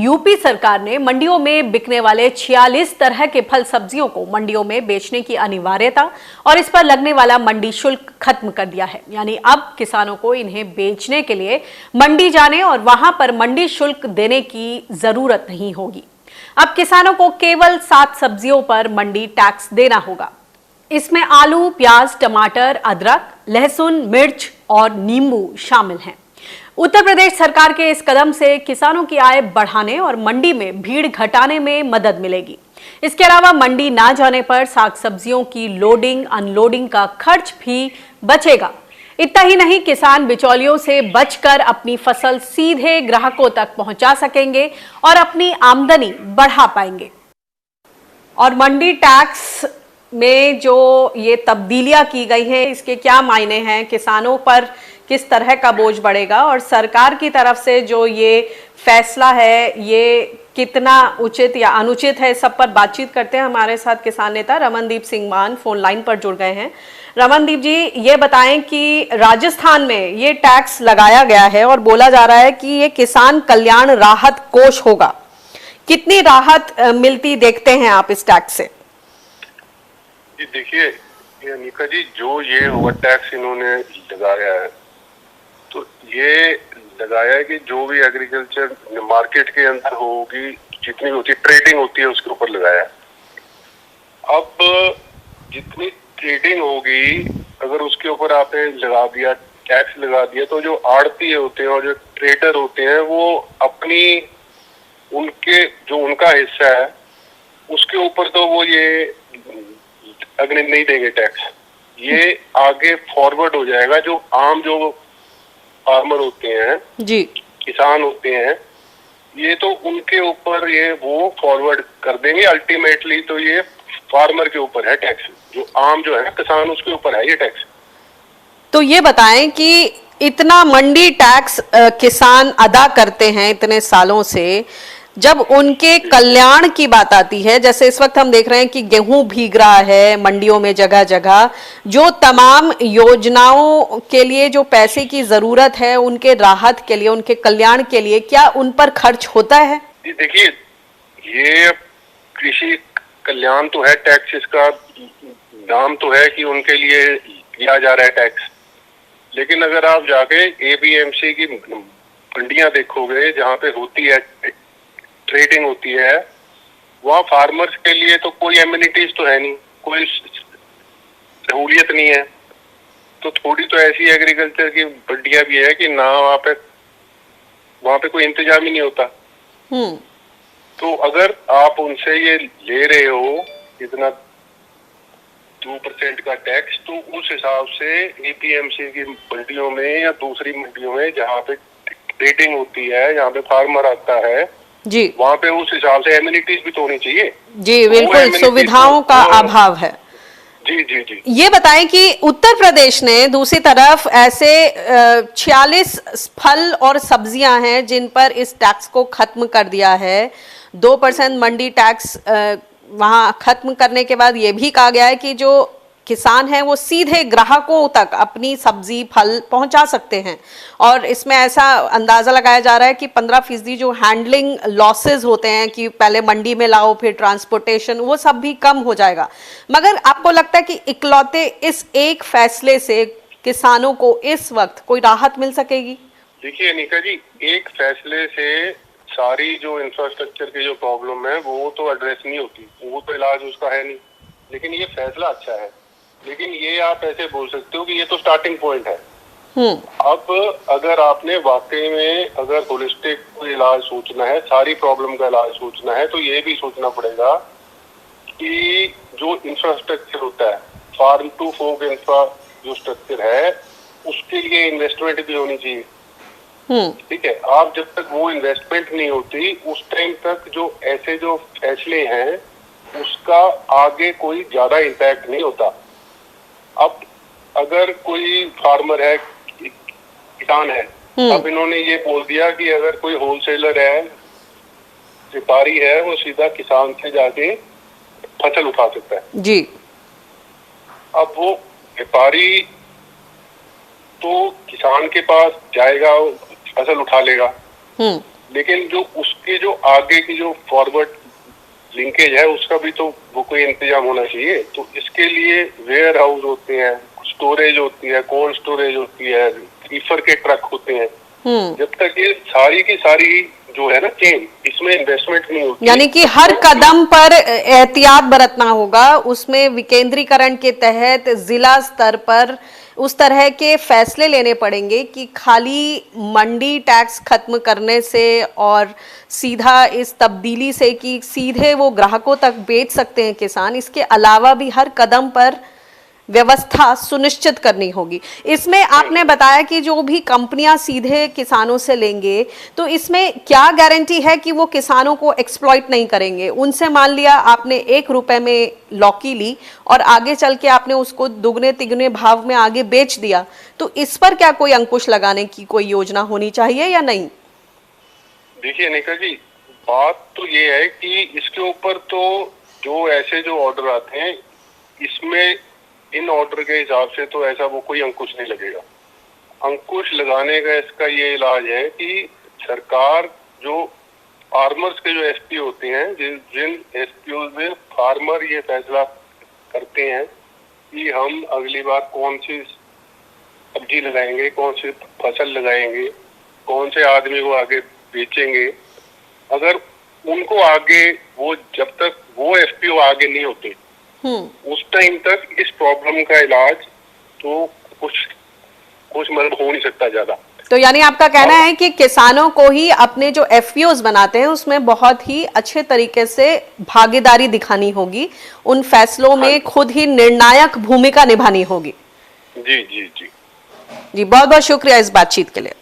UP सरकार ने मंडियों में बिकने वाले 46 तरह के फल सब्जियों को मंडियों में बेचने की अनिवार्यता और इस पर लगने वाला मंडी शुल्क खत्म कर दिया है। यानी अब किसानों को इन्हें बेचने के लिए मंडी जाने और वहां पर मंडी शुल्क देने की जरूरत नहीं होगी। अब किसानों को केवल 7 सब्जियों पर मंडी टैक्स देना होगा। इसमें आलू, प्याज, टमाटर, अदरक, लहसुन, मिर्च और नींबू शामिल हैं। उत्तर प्रदेश सरकार के इस कदम से किसानों की आय बढ़ाने और मंडी में भीड़ घटाने में मदद मिलेगी। इसके अलावा मंडी ना जाने पर साग सब्जियों की लोडिंग अनलोडिंग का खर्च भी बचेगा। इतना ही नहीं, किसान बिचौलियों से बचकर अपनी फसल सीधे ग्राहकों तक पहुंचा सकेंगे और अपनी आमदनी बढ़ा पाएंगे। और मंडी टैक्स में जो ये तब्दीलियां की गई हैं, इसके क्या मायने हैं, किसानों पर किस तरह का बोझ बढ़ेगा और सरकार की तरफ से जो ये फैसला है ये कितना उचित या अनुचित है, सब पर बातचीत करते हैं। हमारे साथ किसान नेता रमनदीप सिंह मान फोन लाइन पर जुड़ गए हैं। रमनदीप जी, ये बताएं कि राजस्थान में ये टैक्स लगाया गया है और बोला जा रहा है कि ये किसान कल्याण राहत कोष होगा। कितनी राहत मिलती देखते हैं आप इस टैक्स से? देखिए अनिका जी, जो ये ओवर टैक्स इन्होंने लगाया है, तो ये लगाया है कि जो भी एग्रीकल्चर मार्केट के अंदर होगी, जितनी होती है ट्रेडिंग होती है, उसके ऊपर लगाया है। अब जितनी ट्रेडिंग होगी, अगर उसके ऊपर आपने लगा दिया, टैक्स लगा दिया, तो जो आड़ती होते हैं और जो ट्रेडर होते हैं वो अपनी उनका हिस्सा है उसके ऊपर तो वो ये अग्नि नहीं देंगे टैक्स। ये आगे फॉरवर्ड हो जाएगा। जो आम जो फार्मर होते हैं जी, किसान होते हैं, ये तो उनके ऊपर ये वो फॉरवर्ड कर देंगे। अल्टीमेटली तो ये फार्मर के ऊपर है टैक्स, जो आम जो है किसान, उसके ऊपर है ये टैक्स। तो ये बताएं कि इतना मंडी टैक्स किसान अदा करते हैं इतने सालों से, जब उनके कल्याण की बात आती है, जैसे इस वक्त हम देख रहे हैं कि गेहूं भीग रहा है मंडियों में जगह जगह, जो तमाम योजनाओं के लिए जो पैसे की जरूरत है उनके राहत के लिए, उनके कल्याण के लिए, क्या उन पर खर्च होता है? देखिए, ये कृषि कल्याण तो है टैक्स, इसका नाम तो है कि उनके लिए लिया जा रहा है टैक्स। लेकिन अगर आप जाके APMC की मंडियां देखोगे जहाँ पे होती है ट्रेडिंग होती है, वहाँ फार्मर्स के लिए तो कोई एमिनिटीज तो है नहीं, कोई सहूलियत नहीं है। तो थोड़ी तो ऐसी एग्रीकल्चर की मंडियां भी है कि ना वहाँ पे कोई इंतजाम ही नहीं होता। तो अगर आप उनसे ये ले रहे हो इतना 2% का टैक्स, तो उस हिसाब से APMC की मंडियों में या दूसरी मंडियों में जहाँ पे ट्रेडिंग होती है, जहाँ पे फार्मर आता है जी, वहाँ पे उस हिसाब से एमिनिटीज भी तो होनी चाहिए। जी बिल्कुल, सुविधाओं का अभाव है। जी जी जी। ये बताएं कि उत्तर प्रदेश ने दूसरी तरफ ऐसे 46 फल और सब्जियां हैं जिन पर इस टैक्स को खत्म कर दिया है। 2% मंडी टैक्स वहां खत्म करने के बाद ये भी कहा गया है कि जो किसान हैं वो सीधे ग्राहकों तक अपनी सब्जी फल पहुंचा सकते हैं। और इसमें ऐसा अंदाजा लगाया जा रहा है कि 15% जो हैंडलिंग लॉसेस होते हैं कि पहले मंडी में लाओ फिर ट्रांसपोर्टेशन, वो सब भी कम हो जाएगा। मगर आपको लगता है कि इकलौते इस एक फैसले से किसानों को इस वक्त कोई राहत मिल सकेगी? देखिए अनिका जी, एक फैसले से सारी जो इंफ्रास्ट्रक्चर की जो प्रॉब्लम है वो तो एड्रेस नहीं होती, वो तो इलाज उसका है नहीं। लेकिन ये फैसला अच्छा है। लेकिन ये आप ऐसे बोल सकते हो कि ये तो स्टार्टिंग पॉइंट है। अब अगर आपने वाकई में अगर होलिस्टिक इलाज सोचना है, सारी प्रॉब्लम का इलाज सोचना है, तो ये भी सोचना पड़ेगा कि जो इंफ्रास्ट्रक्चर होता है, फार्म टू फोक इंफ्रा जो स्ट्रक्चर है, उसके लिए इन्वेस्टमेंट भी होनी चाहिए। ठीक है, आप जब तक वो इन्वेस्टमेंट नहीं होती, उस टाइम तक जो ऐसे जो फैसले हैं उसका आगे कोई ज्यादा इम्पैक्ट नहीं होता। अब अगर कोई फार्मर है, किसान है, अब इन्होंने ये बोल दिया कि अगर कोई होलसेलर है, व्यापारी है, वो सीधा किसान से जाके फसल उठा सकता है जी। अब वो व्यापारी तो किसान के पास जाएगा, फसल उठा लेगा, लेकिन जो उसके जो आगे की जो फॉरवर्ड लिंकेज है उसका भी तो वो कोई इंतजाम होना चाहिए। तो इसके लिए वेयर हाउस होते हैं, स्टोरेज होती है, कोल्ड स्टोरेज होती है, रीफर के ट्रक होते हैं। जब तक ये सारी की सारी जो है ना चेन, इसमें इन्वेस्टमेंट नहीं होती, यानी कि हर कदम पर एहतियात बरतना होगा। उसमें विकेंद्रीकरण के तहत जिला स्तर पर उस तरह के फैसले लेने पड़ेंगे कि खाली मंडी टैक्स खत्म करने से और सीधा इस तब्दीली से कि सीधे वो ग्राहकों तक बेच सकते हैं किसान, इसके अलावा भी हर कदम पर व्यवस्था सुनिश्चित करनी होगी। इसमें आपने बताया कि जो भी कंपनियां सीधे किसानों से लेंगे, तो इसमें क्या गारंटी है कि वो किसानों को एक्सप्लॉइट नहीं करेंगे? उनसे मान लिया आपने 1 रुपए में लौकी ली और आगे चल के आपने उसको दुगने तिगने भाव में आगे बेच दिया, तो इस पर क्या कोई अंकुश लगाने की कोई योजना होनी चाहिए या नहीं? देखिए निका जी, बात तो ये है कि इसके ऊपर तो जो ऐसे जो ऑर्डर आते हैं, इसमें इन ऑर्डर के हिसाब से तो ऐसा वो कोई अंकुश नहीं लगेगा। अंकुश लगाने का इसका ये इलाज है कि सरकार जो फार्मर्स के जो एसपी होते हैं, जिन एसपीओ में फार्मर ये फैसला करते हैं कि हम अगली बार कौन सी सब्जी लगाएंगे, कौन सी फसल लगाएंगे, कौन से आदमी को आगे बेचेंगे। अगर उनको आगे वो जब तक वो एसपीओ आगे नहीं होते उस टाइम तक इस प्रॉब्लम का इलाज तो कुछ मतलब हो नहीं सकता ज्यादा। तो यानी आपका कहना है कि किसानों को ही अपने जो एफपीओज बनाते हैं उसमें बहुत ही अच्छे तरीके से भागीदारी दिखानी होगी, उन फैसलों में खुद ही निर्णायक भूमिका निभानी होगी। जी जी जी जी, बहुत बहुत शुक्रिया इस बातचीत के लिए।